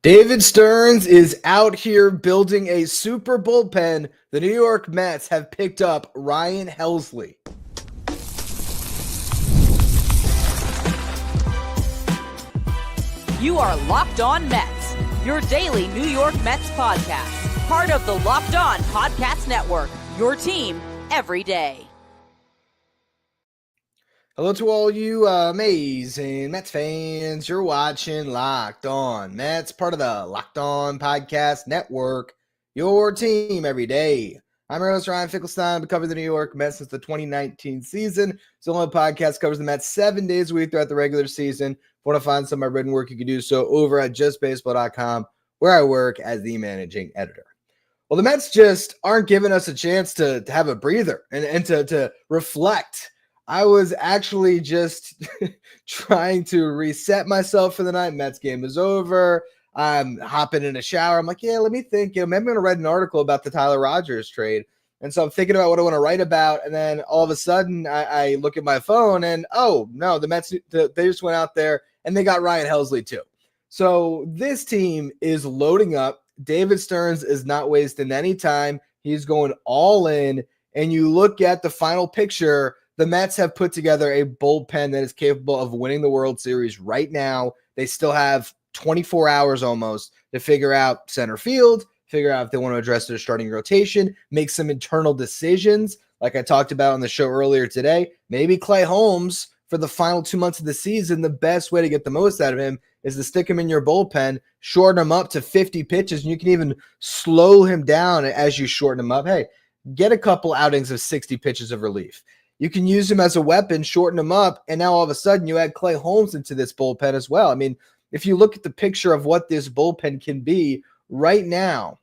David Stearns is out here building a super bullpen. The New York Mets have picked up Ryan Helsley. You are Locked On Mets, your daily New York Mets podcast. Part of the Locked On Podcast Network, your team every day. Hello to all you amazing Mets fans. You're watching Locked On Mets, part of the Locked On Podcast Network, your team every day. I'm your host, Ryan Finkelstein. We cover the New York Mets since the 2019 season. It's the only podcast covers the Mets 7 days a week throughout the regular season. If you want to find some of my written work, you can do so over at justbaseball.com, where I work as the managing editor. Well, the Mets just aren't giving us a chance to have a breather and to reflect. I was actually just trying to reset myself for the night. Mets game is over. I'm hopping in a shower. I'm like, let me think. Maybe I'm going to write an article about the Tyler Rogers trade. And so I'm thinking about what I want to write about. And then all of a sudden I look at my phone and, oh, no, the Mets, they just went out there and they got Ryan Helsley too. So this team is loading up. David Stearns is not wasting any time. He's going all in. And you look at the final picture, the Mets have put together a bullpen that is capable of winning the World Series right now. They still have 24 hours almost to figure out center field, figure out if they want to address their starting rotation, make some internal decisions. Like I talked about on the show earlier today, maybe Clay Holmes for the final 2 months of the season, the best way to get the most out of him is to stick him in your bullpen, shorten him up to 50 pitches, and you can even slow him down as you shorten him up. Hey, get a couple outings of 60 pitches of relief. You can use him as a weapon, shorten him up, and now all of a sudden you add Clay Holmes into this bullpen as well. I mean, if you look at the picture of what this bullpen can be right now,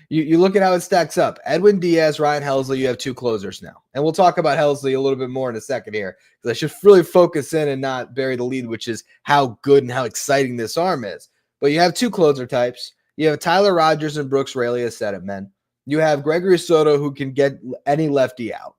you look at how it stacks up. Edwin Diaz, Ryan Helsley, you have two closers now. And we'll talk about Helsley a little bit more in a second here, because I should really focus in and not bury the lead, which is how good and how exciting this arm is. But you have two closer types. You have Tyler Rogers and Brooks Raley as set-up men. You have Gregory Soto, who can get any lefty out.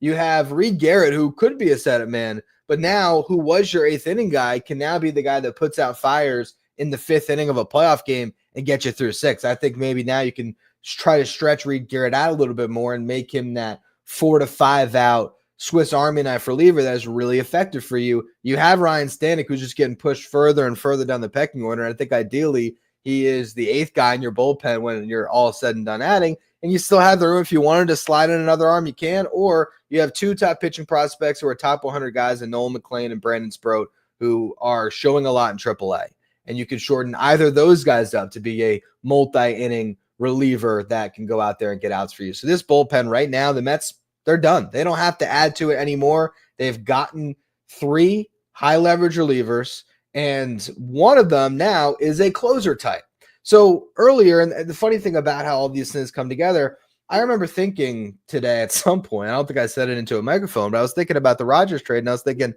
You have Reed Garrett, who could be a setup man, but now who was your eighth inning guy can now be the guy that puts out fires in the fifth inning of a playoff game and get you through six. I think maybe now you can try to stretch Reed Garrett out a little bit more and make him that 4 to 5 out Swiss Army knife reliever that is really effective for you. You have Ryan Stanek, who's just getting pushed further and further down the pecking order. And I think ideally he is the eighth guy in your bullpen when you're all said and done adding. And you still have the room if you wanted to slide in another arm, you can, or you have two top pitching prospects who are top 100 guys in Nolan McLean and Brandon Sproat, who are showing a lot in AAA. And you can shorten either of those guys up to be a multi-inning reliever that can go out there and get outs for you. So this bullpen right now, the Mets, they're done. They don't have to add to it anymore. They've gotten 3 high-leverage relievers, and one of them now is a closer type. So earlier, and the funny thing about how all these things come together, I remember thinking today at some point, I don't think I said it into a microphone, but I was thinking about the Rogers trade, and I was thinking,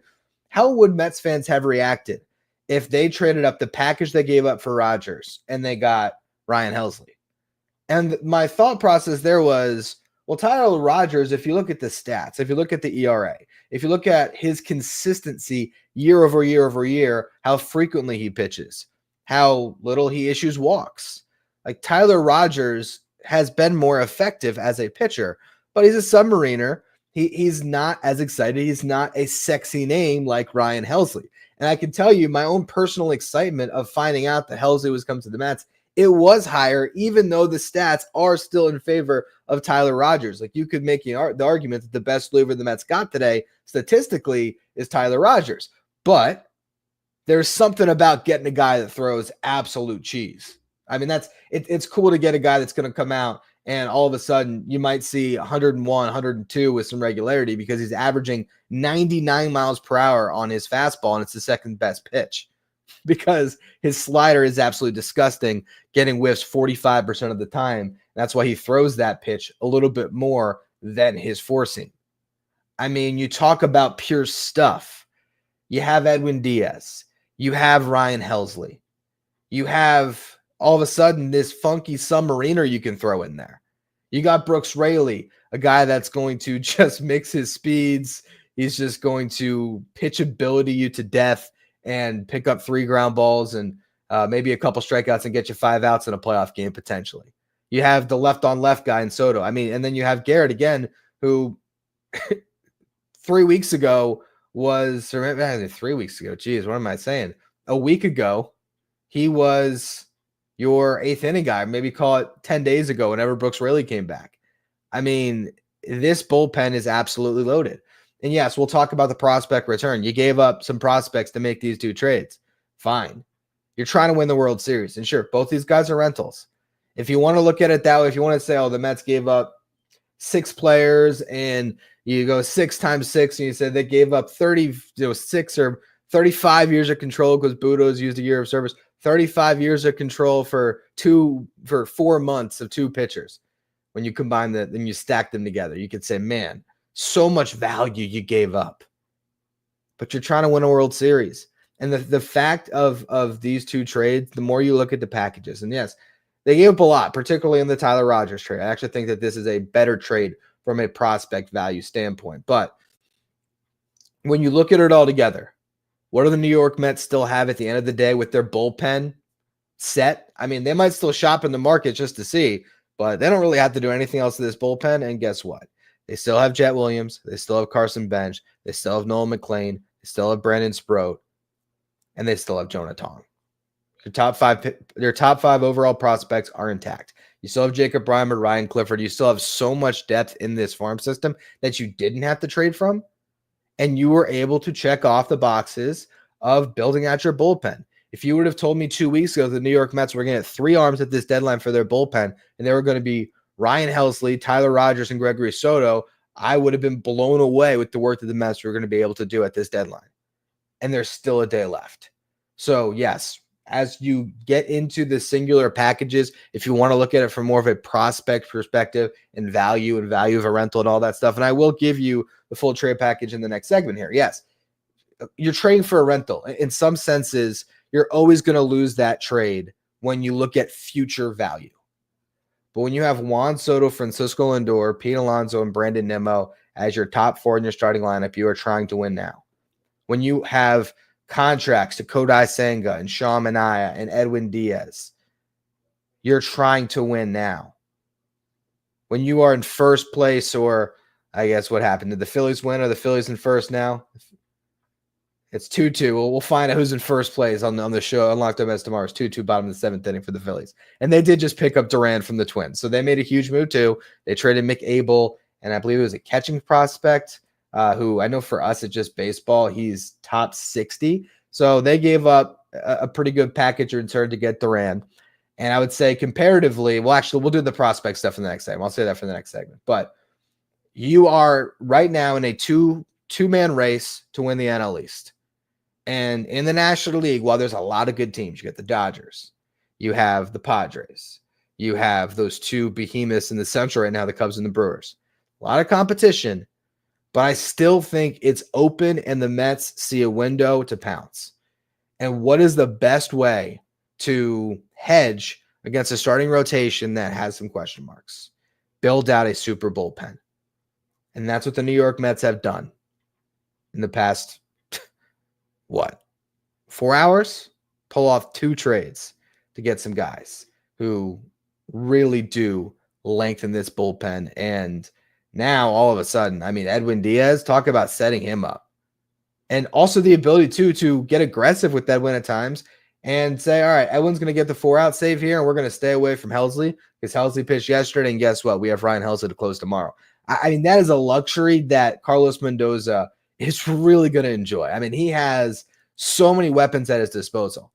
how would Mets fans have reacted if they traded up the package they gave up for Rogers and they got Ryan Helsley? And my thought process there was, well, Tyler Rogers, if you look at the stats, if you look at the ERA, if you look at his consistency year over year over year, how frequently he pitches, how little he issues walks. Like Tyler Rogers has been more effective as a pitcher, but he's a submariner. He's not as excited. He's not a sexy name like Ryan Helsley. And I can tell you my own personal excitement of finding out that Helsley was coming to the Mets, it was higher, even though the stats are still in favor of Tyler Rogers. Like you could make the argument that the best reliever the Mets got today statistically is Tyler Rogers. But there's something about getting a guy that throws absolute cheese. I mean, it's cool to get a guy that's going to come out and all of a sudden you might see 101, 102 with some regularity because he's averaging 99 miles per hour on his fastball, and it's the second best pitch because his slider is absolutely disgusting, getting whiffs 45% of the time. That's why he throws that pitch a little bit more than his four-seam. I mean, you talk about pure stuff. You have Edwin Diaz. You have Ryan Helsley. You have all of a sudden this funky submariner you can throw in there. You got Brooks Raley, a guy that's going to just mix his speeds. He's just going to pitch ability you to death and pick up 3 ground balls and maybe a couple strikeouts and get you 5 outs in a playoff game potentially. You have the left-on-left guy in Soto. I mean, and then you have Garrett again, who 3 weeks ago was, or maybe 3 weeks ago. Geez, what am I saying? A week ago, he was your 8th inning guy. Maybe call it 10 days ago whenever Brooks Raley came back. I mean, this bullpen is absolutely loaded. And yes, we'll talk about the prospect return. You gave up some prospects to make these 2 trades. Fine. You're trying to win the World Series. And sure, both these guys are rentals. If you want to look at it that way, if you want to say, oh, the Mets gave up 6 players and you go 6 times 6 and you said they gave up 36 or 35 years of control because Budo's used a year of service, 35 years of control for 4 months of 2 pitchers. When you combine that, then you stack them together, you could say, man, so much value you gave up. But you're trying to win a World Series. And the fact of these 2 trades, the more you look at the packages, and yes, they gave up a lot, particularly in the Tyler Rogers trade. I actually think that this is a better trade from a prospect value standpoint. But when you look at it all together, what do the New York Mets still have at the end of the day with their bullpen set? I mean, they might still shop in the market just to see, but they don't really have to do anything else to this bullpen. And guess what? They still have Jet Williams. They still have Carson Bench. They still have Nolan McLean. They still have Brandon Sproat. And they still have Jonah Tong. Your top 5 overall prospects are intact. You still have Jacob Bryman, Ryan Clifford. You still have so much depth in this farm system that you didn't have to trade from. And you were able to check off the boxes of building out your bullpen. If you would have told me 2 weeks ago the New York Mets were going to get 3 arms at this deadline for their bullpen, and they were going to be Ryan Helsley, Tyler Rogers, and Gregory Soto, I would have been blown away with the work that the Mets were going to be able to do at this deadline. And there's still a day left. So, yes, as you get into the singular packages, if you want to look at it from more of a prospect perspective and value of a rental and all that stuff, and I will give you the full trade package in the next segment here. Yes, you're trading for a rental. In some senses, you're always going to lose that trade when you look at future value. But when you have Juan Soto, Francisco Lindor, Pete Alonso, and Brandon Nimmo as your top 4 in your starting lineup, you are trying to win now. When you have contracts to Kodai Senga and Sean Manaea and Edwin Diaz, you're trying to win now. When you are in first place, or I guess what happened? Did the Phillies win? Are the Phillies in first now? It's 2-2. We'll find out who's in first place on the show. Unlocked up as tomorrow. It's 2-2, bottom of the 7th inning for the Phillies. And they did just pick up Duran from the Twins. So they made a huge move too. They traded Mick Abel, and I believe it was a catching prospect who I know for us it's just baseball. He's top 60. So they gave up a pretty good package in return to get Duran. And I would say comparatively, well, actually, we'll do the prospect stuff in the next segment. I'll say that for the next segment. But you are right now in a two-man race to win the NL East. And in the National League, while there's a lot of good teams, you get the Dodgers, you have the Padres, you have those 2 behemoths in the Central right now, the Cubs and the Brewers. A lot of competition, but I still think it's open and the Mets see a window to pounce. And what is the best way to hedge against a starting rotation that has some question marks? Build out a super bullpen. And that's what the New York Mets have done in the past 4 hours? Pull off 2 trades to get some guys who really do lengthen this bullpen. And now all of a sudden, I mean, Edwin Diaz, talk about setting him up. And also the ability to get aggressive with Edwin at times and say, all right, Edwin's going to get the 4-out save here, and we're going to stay away from Helsley because Helsley pitched yesterday, and guess what? We have Ryan Helsley to close tomorrow. I mean, that is a luxury that Carlos Mendoza is really going to enjoy. I mean, he has so many weapons at his disposal.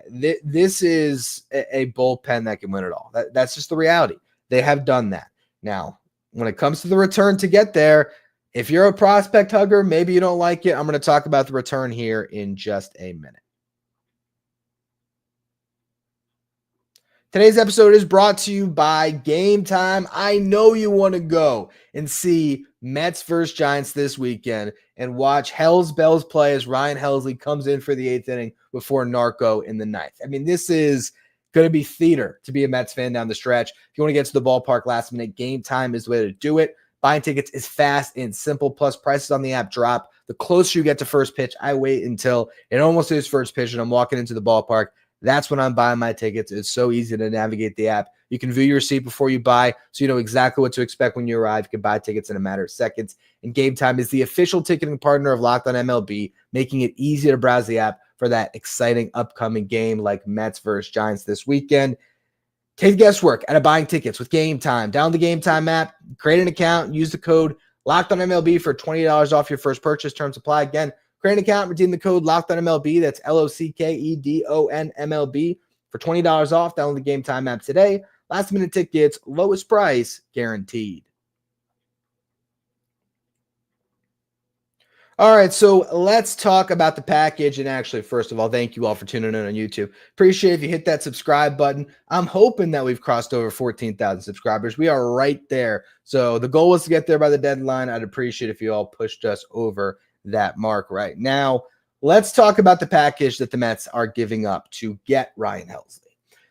This is a bullpen that can win it all. That's just the reality. They have done that. Now, when it comes to the return to get there, if you're a prospect hugger, maybe you don't like it. I'm going to talk about the return here in just a minute. Today's episode is brought to you by Game Time. I know you want to go and see Mets versus Giants this weekend and watch Hells Bells play as Ryan Helsley comes in for the 8th inning before Narco in the 9th. I mean, this is going to be theater to be a Mets fan down the stretch. If you want to get to the ballpark last minute, Game Time is the way to do it. Buying tickets is fast and simple, plus prices on the app drop The closer you get to first pitch, I wait until it almost is first pitch and I'm walking into the ballpark. That's when I'm buying my tickets. It's so easy to navigate the app. You can view your seat before you buy, so you know exactly what to expect when you arrive. You can buy tickets in a matter of seconds. And Game Time is the official ticketing partner of Locked On MLB, making it easy to browse the app for that exciting upcoming game like Mets versus Giants this weekend. Take guesswork out of buying tickets with Game Time. Download the Game Time app, create an account, use the code Locked On MLB for $20 off your first purchase. Terms apply. Again, create an account, redeem the code Locked On MLB. That's LOCKEDON MLB for $20 off. Download the Game Time app today. Last minute tickets, lowest price guaranteed. All right, so let's talk about the package. And actually, first of all, thank you all for tuning in on YouTube. Appreciate if you hit that subscribe button. I'm hoping that we've crossed over 14,000 subscribers. We are right there. So the goal was to get there by the deadline. I'd appreciate if you all pushed us over that mark right now. Let's talk about the package that the Mets are giving up to get Ryan Helsley.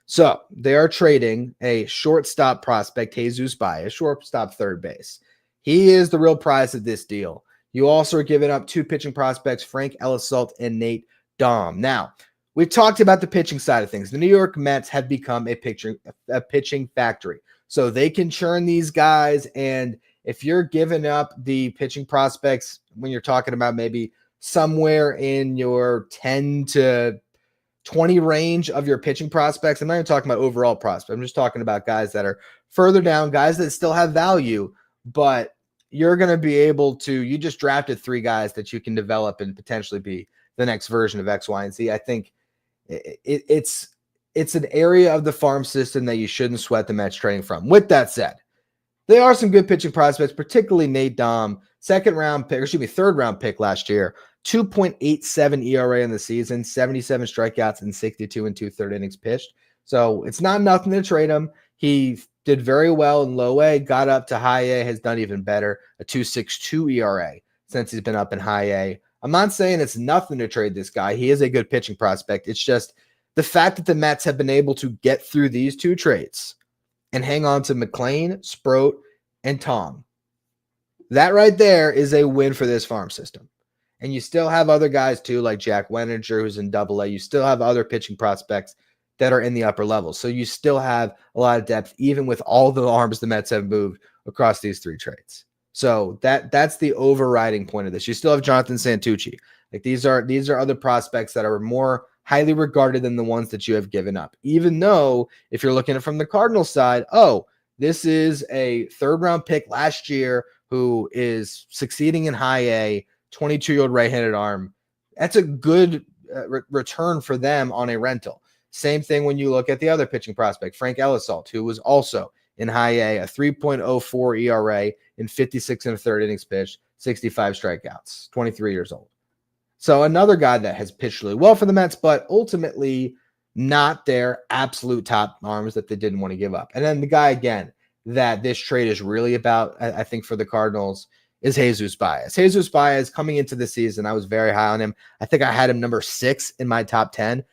So they are trading a shortstop prospect, Jesus Baez, shortstop third base. He is the real prize of this deal. You also are giving up two pitching prospects, Frank Helsley and Nate Dahm. Now, we've talked about the pitching side of things. The New York Mets have become a pitching factory. So they can churn these guys, and if you're giving up the pitching prospects, when you're talking about maybe somewhere in your 10 to 20 range of your pitching prospects, I'm not even talking about overall prospects. I'm just talking about guys that are further down, guys that still have value, but you're going to be able to, you just drafted three guys that you can develop and potentially be the next version of X, Y, and Z. I think it's an area of the farm system that you shouldn't sweat the Mets trading from. With that said, there are some good pitching prospects, particularly Nate Dahm, third round pick last year, 2.87 ERA in the season, 77 strikeouts and 62 and 2/3 innings pitched. So it's not nothing to trade him. He did very well in low A, got up to high A, has done even better, a 2.62 ERA since he's been up in high A. I'm not saying it's nothing to trade this guy. He is a good pitching prospect. It's just the fact that the Mets have been able to get through these two trades and hang on to McLean, Sproat, and Tom. That right there is a win for this farm system. And you still have other guys too, like Jack Wenninger, who's in Double A. You still have other pitching prospects that are in the upper levels. So you still have a lot of depth, even with all the arms the Mets have moved across these three trades. So that's the overriding point of this. You still have Jonathan Santucci. Like these are other prospects that are more highly regarded than the ones that you have given up. Even though if you're looking at it from the Cardinals side, this is a third round pick last year who is succeeding in high A, 22-year-old right-handed arm. That's a good return for them on a rental. Same thing when you look at the other pitching prospect, Frank Helsley, who was also in high A, a 3.04 ERA in 56 1/3 innings pitched, 65 strikeouts, 23 years old. So another guy that has pitched really well for the Mets, but ultimately not their absolute top arms that they didn't want to give up. And then the guy, again, that this trade is really about, I think, for the Cardinals is Jesus Baez. Jesus Baez, coming into the season, I was very high on him. I think I had him number 6 in my top 10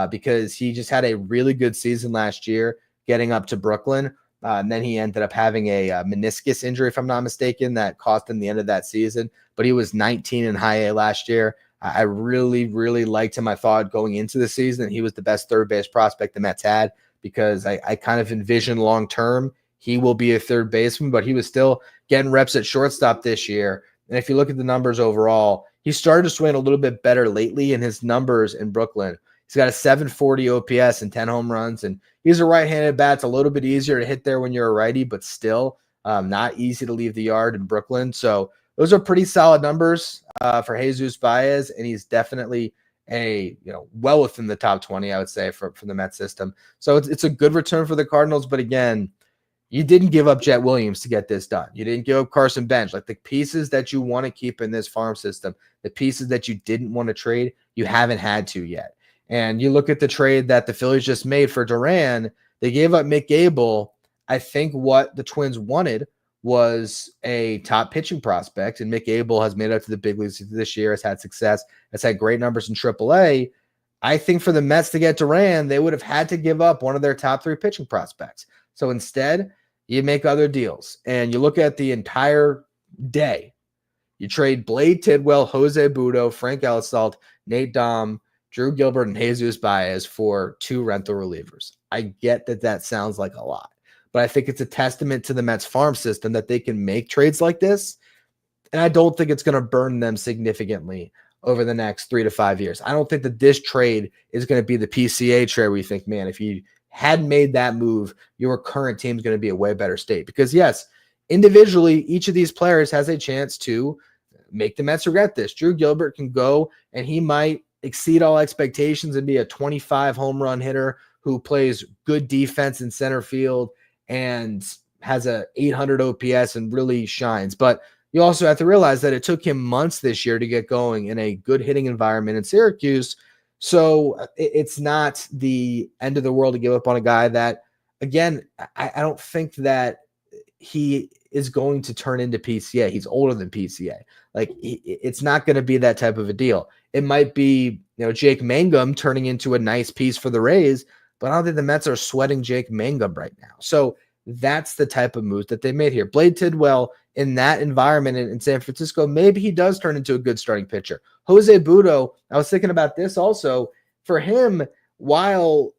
because he just had a really good season last year getting up to Brooklyn. And then he ended up having a meniscus injury, if I'm not mistaken, that cost him the end of that season. But he was 19 in high A last year. I really, really liked him. I thought going into the season he was the best third base prospect the Mets had because I kind of envisioned long-term he will be a third baseman, but he was still getting reps at shortstop this year. And if you look at the numbers overall, he started to swing a little bit better lately in his numbers in Brooklyn. He's got a 740 OPS and 10 home runs, and he's a right-handed bat. It's a little bit easier to hit there when you're a righty, but still not easy to leave the yard in Brooklyn. So those are pretty solid numbers for Jesus Baez, and he's definitely well within the top 20, I would say, for the Mets system. So it's a good return for the Cardinals, but again, you didn't give up Jet Williams to get this done. You didn't give up Carson Bench. Like the pieces that you want to keep in this farm system, the pieces that you didn't want to trade, you haven't had to yet. And you look at the trade that the Phillies just made for Duran, they gave up Mick Gable. I think what the Twins wanted was a top pitching prospect, and Mick Gable has made it up to the big leagues this year, has had success, has had great numbers in AAA. I think for the Mets to get Duran, they would have had to give up one of their top 3 pitching prospects. So instead, you make other deals, and you look at the entire day. You trade Blade Tidwell, Jose Budo, Frank Elstalt, Nate Dom, Drew Gilbert, and Jesus Baez for 2 rental relievers. I get that sounds like a lot, but I think it's a testament to the Mets farm system that they can make trades like this. And I don't think it's going to burn them significantly over the next 3 to 5 years. I don't think that this trade is going to be the PCA trade where you think, man, if you hadn't made that move, your current team is going to be a way better state. Because yes, individually, each of these players has a chance to make the Mets regret this. Drew Gilbert can go and he might exceed all expectations and be a 25 home run hitter who plays good defense in center field and has a 800 OPS and really shines. But you also have to realize that it took him months this year to get going in a good hitting environment in Syracuse. So it's not the end of the world to give up on a guy that, again, I don't think that he is going to turn into PCA. He's older than PCA. Like, it's not going to be that type of a deal. It might be, Jake Mangum turning into a nice piece for the Rays, but I don't think the Mets are sweating Jake Mangum right now. So that's the type of moves that they made here. Blade Tidwell, in that environment in San Francisco, maybe he does turn into a good starting pitcher. Jose Budo, I was thinking about this also. For him, while,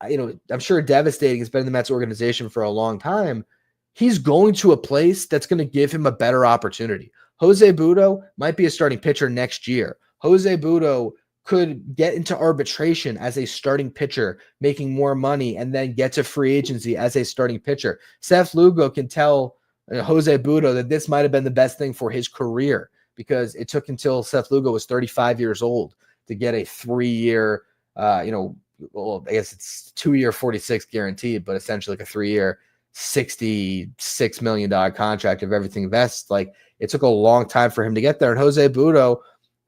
I'm sure devastating, he's been in the Mets organization for a long time, he's going to a place that's going to give him a better opportunity. Jose Budo might be a starting pitcher next year. Jose Budo could get into arbitration as a starting pitcher, making more money, and then get to free agency as a starting pitcher. Seth Lugo can tell Jose Budo that this might have been the best thing for his career because it took until Seth Lugo was 35 years old to get a 3-year, I guess it's 2-year 46 guaranteed, but essentially like a 3-year $66 million contract if everything vests. Like, it took a long time for him to get there. And Jose Budo,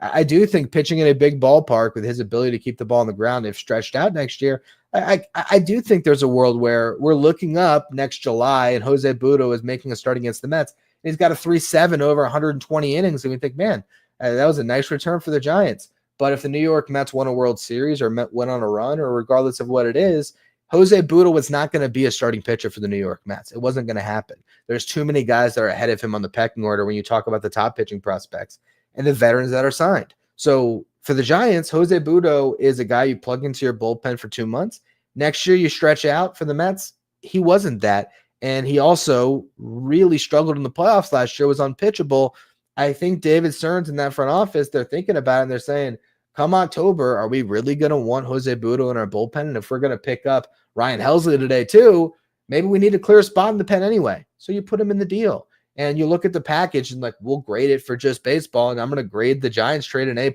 I do think pitching in a big ballpark with his ability to keep the ball on the ground, if stretched out next year, I do think there's a world where we're looking up next July and Jose Budo is making a start against the Mets. And he's got a 3.7 over 120 innings. And we think, man, that was a nice return for the Giants. But if the New York Mets won a World Series or went on a run, or regardless of what it is, Jose Budo was not going to be a starting pitcher for the New York Mets. It wasn't going to happen. There's too many guys that are ahead of him on the pecking order when you talk about the top pitching prospects and the veterans that are signed. So for the Giants, Jose Budo is a guy you plug into your bullpen for 2 months. Next year, you stretch out. For the Mets, he wasn't that. And he also really struggled in the playoffs last year, was unpitchable. I think David Stearns in that front office, they're thinking about it and they're saying, come October, are we really going to want Jose Budo in our bullpen? And if we're going to pick up Ryan Helsley today too, maybe we need a clear spot in the pen anyway. So you put him in the deal. And you look at the package and like, we'll grade it for just baseball. And I'm going to grade the Giants trade an A+.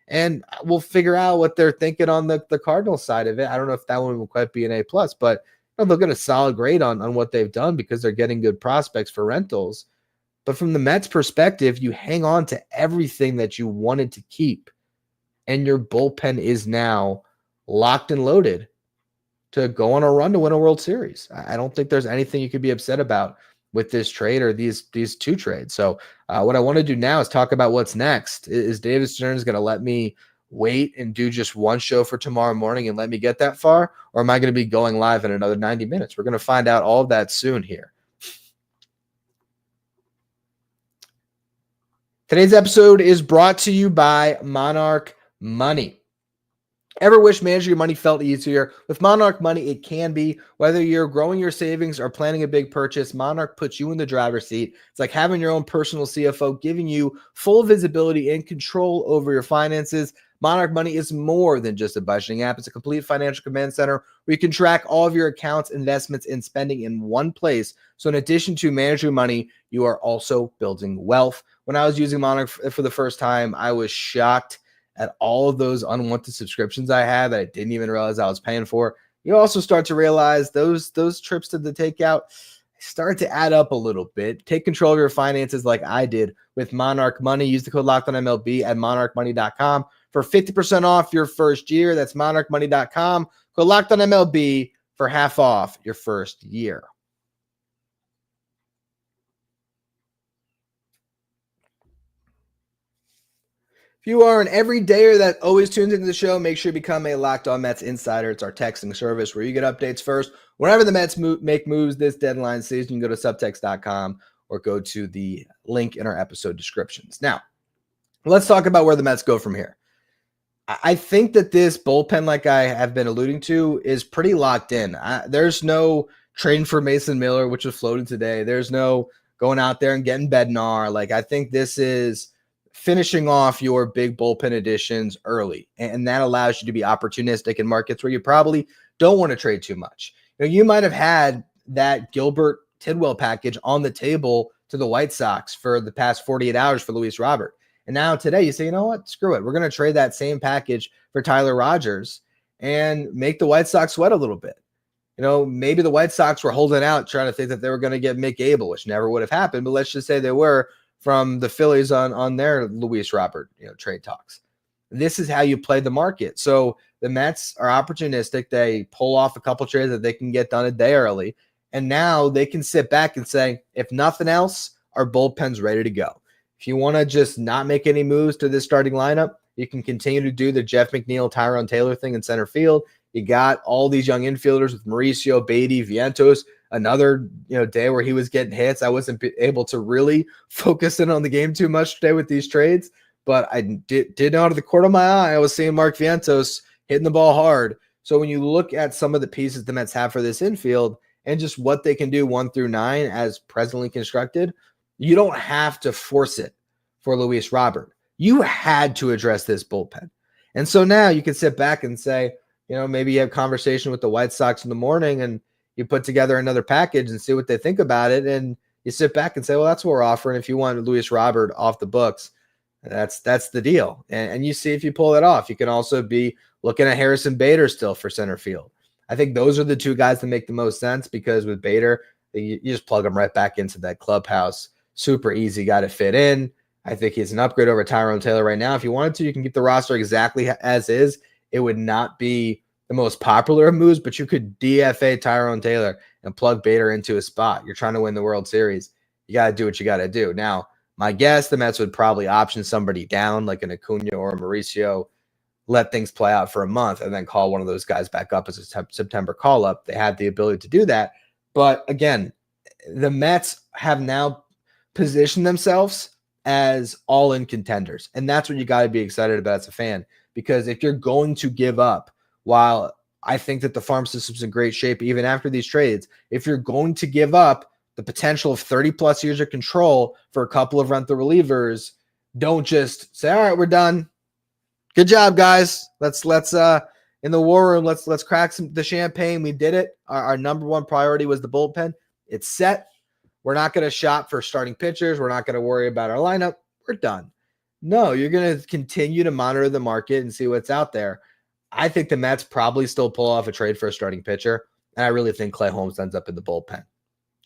And we'll figure out what they're thinking on the Cardinals side of it. I don't know if that one will quite be an A+, but they'll get a solid grade on what they've done because they're getting good prospects for rentals. But from the Mets perspective, you hang on to everything that you wanted to keep. And your bullpen is now locked and loaded to go on a run to win a World Series. I don't think there's anything you could be upset about with this trade or these 2 trades. So what I want to do now is talk about what's next. Is David Stearns going to let me wait and do just one show for tomorrow morning and let me get that far? Or am I going to be going live in another 90 minutes? We're going to find out all of that soon here. Today's episode is brought to you by Monarch Money. Ever wish managing your money felt easier? With Monarch Money, it can be. Whether you're growing your savings or planning a big purchase, Monarch puts you in the driver's seat. It's like having your own personal CFO, giving you full visibility and control over your finances. Monarch Money is more than just a budgeting app. It's a complete financial command center where you can track all of your accounts, investments, and spending in one place. So in addition to managing money, you are also building wealth. When I was using Monarch for the first time, I was shocked at all of those unwanted subscriptions I had that I didn't even realize I was paying for. You also start to realize those trips to the takeout start to add up a little bit. Take control of your finances like I did with Monarch Money. Use the code LOCKEDONMLB at monarchmoney.com for 50% off your first year. That's monarchmoney.com. Code LOCKEDONMLB for half off your first year. If you are an everydayer that always tunes into the show, make sure you become a Locked On Mets insider. It's our texting service where you get updates first. Whenever the Mets make moves this deadline season, you can go to subtext.com or go to the link in our episode descriptions. Now, let's talk about where the Mets go from here. I think that this bullpen, like I have been alluding to, is pretty locked in. There's no trading for Mason Miller, which was floated today. There's no going out there and getting Bednar. Like, I think this is finishing off your big bullpen additions early, and that allows you to be opportunistic in markets where you probably don't want to trade too much. You might have had that Gilbert Tidwell package on the table to the White Sox for the past 48 hours for Luis Robert. And now today you say, you know what, screw it. We're going to trade that same package for Tyler Rogers and make the White Sox sweat a little bit. Maybe the White Sox were holding out trying to think that they were going to get Mick Abel, which never would have happened. But let's just say they were from the Phillies on their Luis Robert, trade talks. This is how you play the market. So the Mets are opportunistic. They pull off a couple trades that they can get done a day early. And now they can sit back and say, if nothing else, our bullpen's ready to go. If you want to just not make any moves to this starting lineup, you can continue to do the Jeff McNeil, Tyrone Taylor thing in center field. You got all these young infielders with Mauricio, Beatty, Vientos, another day where he was getting hits. I wasn't able to really focus in on the game too much today with these trades, but I did out of the corner of my eye, I was seeing Mark Vientos hitting the ball hard. So when you look at some of the pieces the Mets have for this infield and just what they can do 1 through 9 as presently constructed, you don't have to force it for Luis Robert. You had to address this bullpen. And so now you can sit back and say, maybe you have conversation with the White Sox in the morning and you put together another package and see what they think about it. And you sit back and say, well, that's what we're offering. If you want Luis Robert off the books, that's the deal. And you see if you pull that off. You can also be looking at Harrison Bader still for center field. I think those are the two guys that make the most sense because with Bader, you just plug him right back into that clubhouse. Super easy guy to fit in. I think he's an upgrade over Tyrone Taylor right now. If you wanted to, you can keep the roster exactly as is. It would not be the most popular of moves, but you could DFA Tyrone Taylor and plug Bader into a spot. You're trying to win the World Series. You got to do what you got to do. Now, my guess, the Mets would probably option somebody down like an Acuna or a Mauricio, let things play out for a month, and then call one of those guys back up as a September call-up. They have the ability to do that. But again, the Mets have now positioned themselves as all-in contenders. And that's what you got to be excited about as a fan. Because if you're going to give up, while I think that the farm system's in great shape even after these trades, if you're going to give up the potential of 30-plus years of control for a couple of rental relievers, don't just say, all right, we're done. Good job, guys. Let's in the war room, let's crack the champagne. We did it. Our number one priority was the bullpen. It's set. We're not going to shop for starting pitchers. We're not going to worry about our lineup. We're done. No, you're going to continue to monitor the market and see what's out there. I think the Mets probably still pull off a trade for a starting pitcher, and I really think Clay Holmes ends up in the bullpen.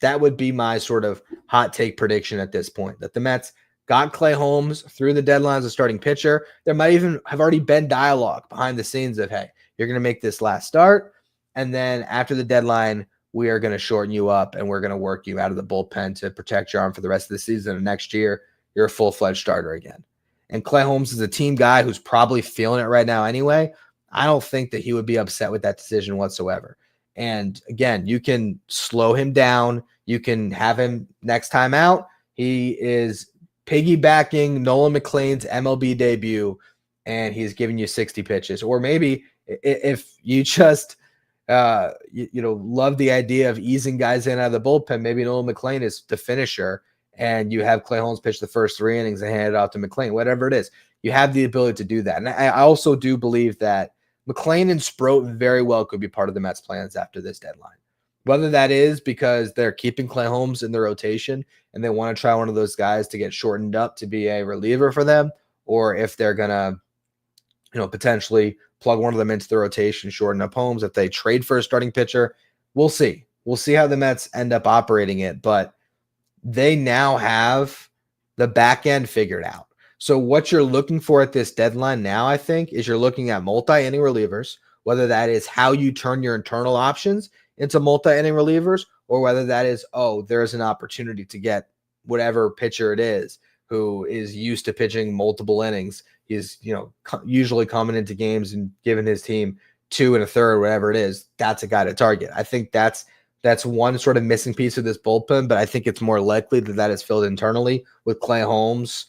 That would be my sort of hot take prediction at this point, that the Mets got Clay Holmes through the deadline as a starting pitcher. There might even have already been dialogue behind the scenes of, hey, you're going to make this last start, and then after the deadline, we are going to shorten you up, and we're going to work you out of the bullpen to protect your arm for the rest of the season, and next year, you're a full-fledged starter again. And Clay Holmes is a team guy who's probably feeling it right now anyway. I don't think that he would be upset with that decision whatsoever. And again, you can slow him down. You can have him next time out. He is piggybacking Nolan McLean's MLB debut, and he's giving you 60 pitches. Or maybe if you just love the idea of easing guys in out of the bullpen, maybe Nolan McLean is the finisher, and you have Clay Holmes pitch the first 3 innings and hand it off to McLean. Whatever it is, you have the ability to do that. And I also do believe that McLean and Sproat very well could be part of the Mets' plans after this deadline. Whether that is because they're keeping Clay Holmes in the rotation and they want to try one of those guys to get shortened up to be a reliever for them, or if they're going to, potentially plug one of them into the rotation, shorten up Holmes. If they trade for a starting pitcher, we'll see. We'll see how the Mets end up operating it, but they now have the back end figured out. So what you're looking for at this deadline now, I think, is you're looking at multi-inning relievers, whether that is how you turn your internal options into multi-inning relievers, or whether that is, there's an opportunity to get whatever pitcher it is who is used to pitching multiple innings. He's, usually coming into games and giving his team 2 1/3, whatever it is. That's a guy to target. I think that's That's one sort of missing piece of this bullpen, but I think it's more likely that is filled internally with Clay Holmes,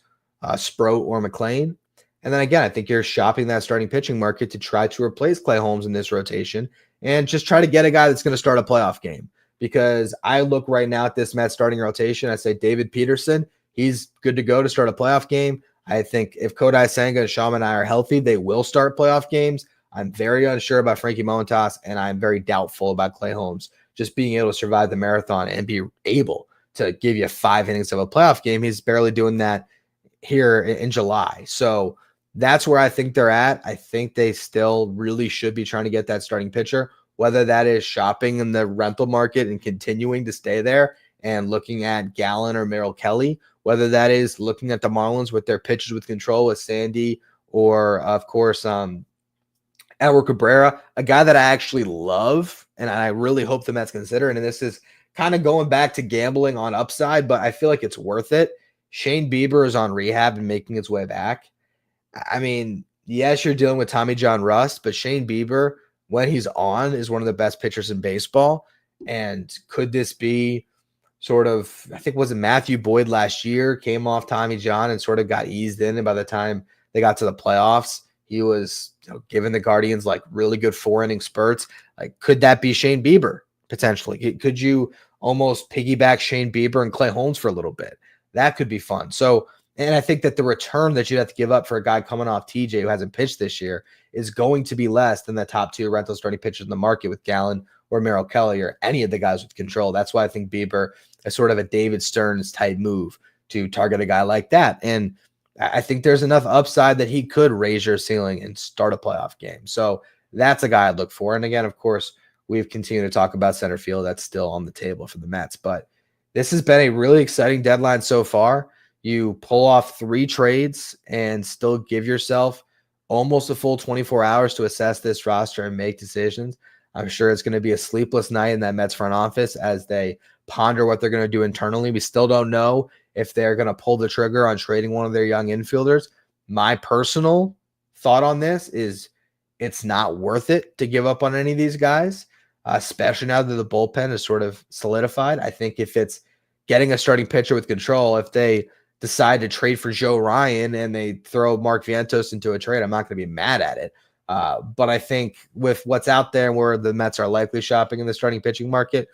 Sproat, or McLean. And then again, I think you're shopping that starting pitching market to try to replace Clay Holmes in this rotation and just try to get a guy that's going to start a playoff game. Because I look right now at this Mets starting rotation, I say David Peterson, he's good to go to start a playoff game. I think if Kodai Senga and Shaman and I are healthy, they will start playoff games. I'm very unsure about Frankie Montas, and I'm very doubtful about Clay Holmes just being able to survive the marathon and be able to give you 5 innings of a playoff game. He's barely doing that here in July. So that's where I think they're at. I think they still really should be trying to get that starting pitcher, whether that is shopping in the rental market and continuing to stay there and looking at Gallen or Merrill Kelly, whether that is looking at the Marlins with their pitchers with control with Sandy or, of course, Edward Cabrera, a guy that I actually love and I really hope the Mets consider. And this is kind of going back to gambling on upside, but I feel like it's worth it. Shane Bieber is on rehab and making its way back. I mean, yes, you're dealing with Tommy John rust, but Shane Bieber, when he's on, is one of the best pitchers in baseball. And could this be sort of, I think, was it Matthew Boyd last year, came off Tommy John and sort of got eased in. And by the time they got to the playoffs, he was giving the Guardians like really good 4-inning spurts. Like, could that be Shane Bieber potentially? Could you almost piggyback Shane Bieber and Clay Holmes for a little bit? That could be fun. So, and I think that the return that you'd have to give up for a guy coming off TJ who hasn't pitched this year is going to be less than the top 2 rental starting pitchers in the market with Gallen or Merrill Kelly or any of the guys with control. That's why I think Bieber is sort of a David Stearns type move to target a guy like that. And I think there's enough upside that he could raise your ceiling and start a playoff game. So that's a guy I'd look for. And again, of course, we've continued to talk about center field. That's still on the table for the Mets. But this has been a really exciting deadline so far. You pull off 3 trades and still give yourself almost a full 24 hours to assess this roster and make decisions. I'm sure it's going to be a sleepless night in that Mets front office as they ponder what they're going to do internally. We still don't know if they're going to pull the trigger on trading one of their young infielders. My personal thought on this is it's not worth it to give up on any of these guys, especially now that the bullpen is sort of solidified. I think if it's getting a starting pitcher with control, if they decide to trade for Joe Ryan and they throw Mark Vientos into a trade, I'm not going to be mad at it. But I think with what's out there and where the Mets are likely shopping in the starting pitching market,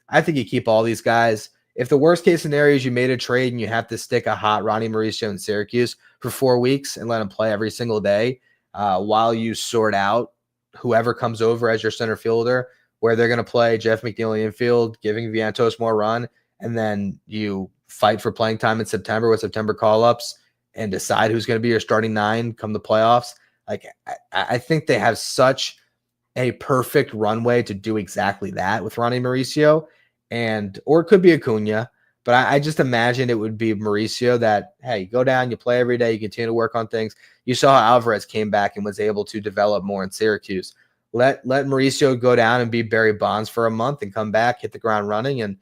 I think you keep all these guys. If the worst case scenario is you made a trade and you have to stick a hot Ronnie Mauricio in Syracuse for 4 weeks and let him play every single day while you sort out whoever comes over as your center fielder, where they're going to play Jeff McNeil in infield, giving Vientos more run, and then you fight for playing time in September with September call-ups and decide who's going to be your starting 9 come the playoffs. Like, I think they have such a perfect runway to do exactly that with Ronnie Mauricio, or it could be Acuna, but I just imagine it would be Mauricio that, hey, you go down, you play every day, you continue to work on things. You saw how Alvarez came back and was able to develop more in Syracuse. Let Mauricio go down and be Barry Bonds for a month and come back, hit the ground running, and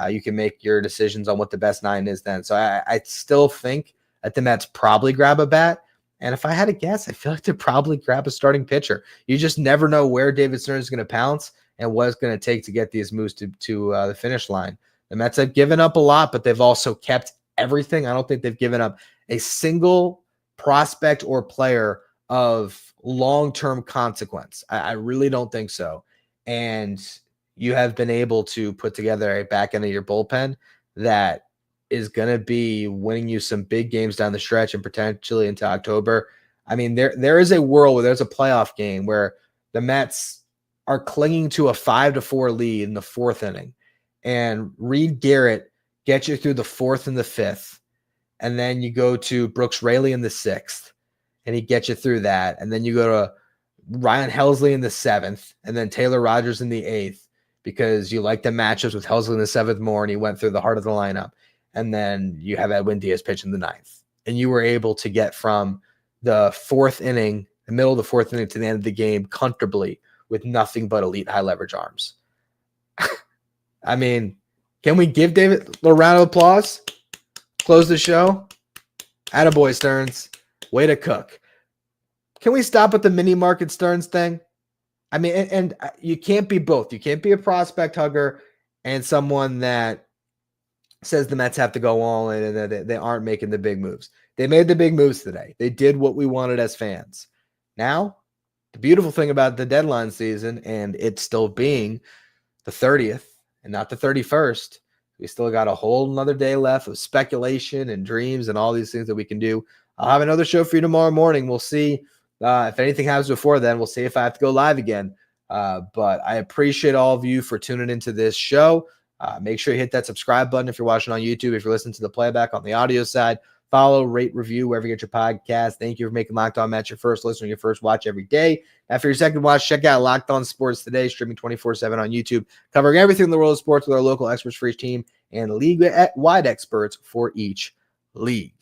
you can make your decisions on what the best 9 is then. So I still think that the Mets probably grab a bat. And if I had to guess, I feel like they'd probably grab a starting pitcher. You just never know where David Stearns is going to pounce and what it's going to take to get these moves to the finish line. The Mets have given up a lot, but they've also kept everything. I don't think they've given up a single prospect or player of long-term consequence. I really don't think so. And you have been able to put together a back end of your bullpen that is going to be winning you some big games down the stretch and potentially into October. I mean, there is a world where there's a playoff game where the Mets are clinging to a 5-4 lead in the 4th inning, and Reed Garrett gets you through the 4th and the 5th, and then you go to Brooks Raley in the 6th, and he gets you through that, and then you go to Ryan Helsley in the 7th, and then Taylor Rogers in the 8th, because you like the matchups with Helsley in the 7th more, and he went through the heart of the lineup. And then you have Edwin Diaz pitch in the 9th. And you were able to get from the 4th inning, the middle of the 4th inning to the end of the game comfortably with nothing but elite high leverage arms. I mean, can we give David a round of applause? Close the show. Attaboy, Stearns. Way to cook. Can we stop with the mini market Stearns thing? I mean, and you can't be both. You can't be a prospect hugger and someone that says the Mets have to go all in and that they aren't making the big moves. They made the big moves today. They did what we wanted as fans. Now, the beautiful thing about the deadline season, and it still being the 30th and not the 31st, we still got a whole another day left of speculation and dreams and all these things that we can do. I'll have another show for you tomorrow morning. We'll see if anything happens before then. We'll see if I have to go live again. But I appreciate all of you for tuning into this show. Make sure you hit that subscribe button if you're watching on YouTube. If you're listening to the playback on the audio side, follow, rate, review wherever you get your podcast. Thank you for making Locked On Mets your first listen, your first watch every day. After your second watch, check out Locked On Sports Today, streaming 24/7 on YouTube, covering everything in the world of sports with our local experts for each team and league-wide experts for each league.